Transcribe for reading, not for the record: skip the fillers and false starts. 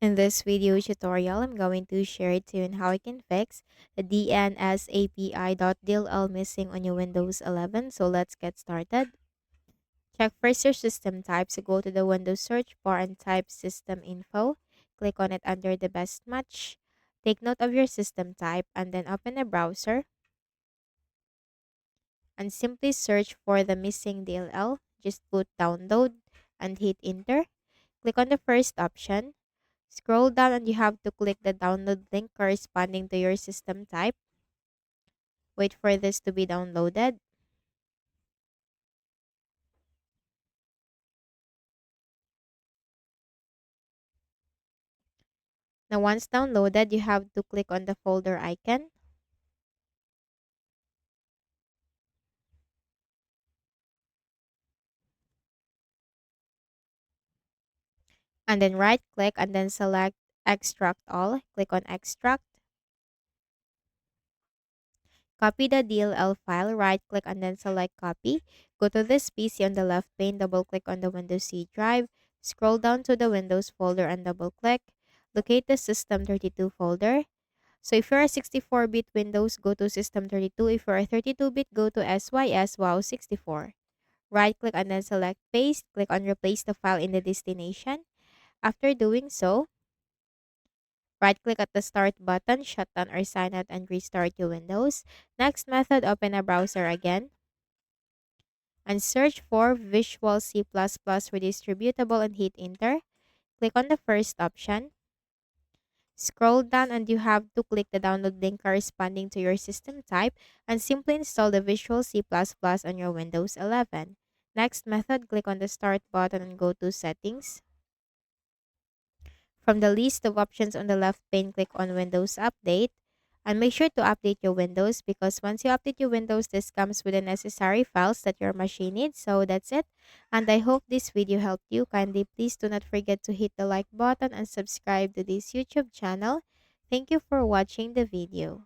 In this video tutorial, I'm going to share it to you on how I can fix the Dnsapi.dll missing on your Windows 11. So let's get started. Check first your system type. So go to the Windows search bar and type system info. Click on it under the best match. Take note of your system type and then open a browser and simply search for the missing DLL. Just put download and hit enter. Click on the first option. Scroll down and you have to click the download link corresponding to your system type. Wait for this to be downloaded. Now once downloaded, you have to click on the folder icon and then right click and then select extract all. Click on extract. Copy the DLL file, right click and then select copy. Go to this PC on the left pane, double click on the Windows C drive. Scroll down to the Windows folder and double click. Locate the System32 folder. So if you're a 64-bit Windows, go to System32. If you're a 32-bit, go to SYS Wow 64. Right-click and then select Paste. Click on Replace the file in the destination. After doing so, right-click at the Start button, shut down or sign out and restart your Windows. Next method, open a browser again and search for Visual C++ Redistributable and hit Enter. Click on the first option. Scroll down and you have to click the download link corresponding to your system type and simply install the Visual C++ on your Windows 11. Next method, click on the Start button and go to Settings. From the list of options on the left pane, click on Windows Update. And make sure to update your Windows because once you update your Windows, this comes with the necessary files that your machine needs. So that's it. And I hope this video helped you. Kindly please do not forget to hit the like button and subscribe to this YouTube channel. Thank you for watching the video.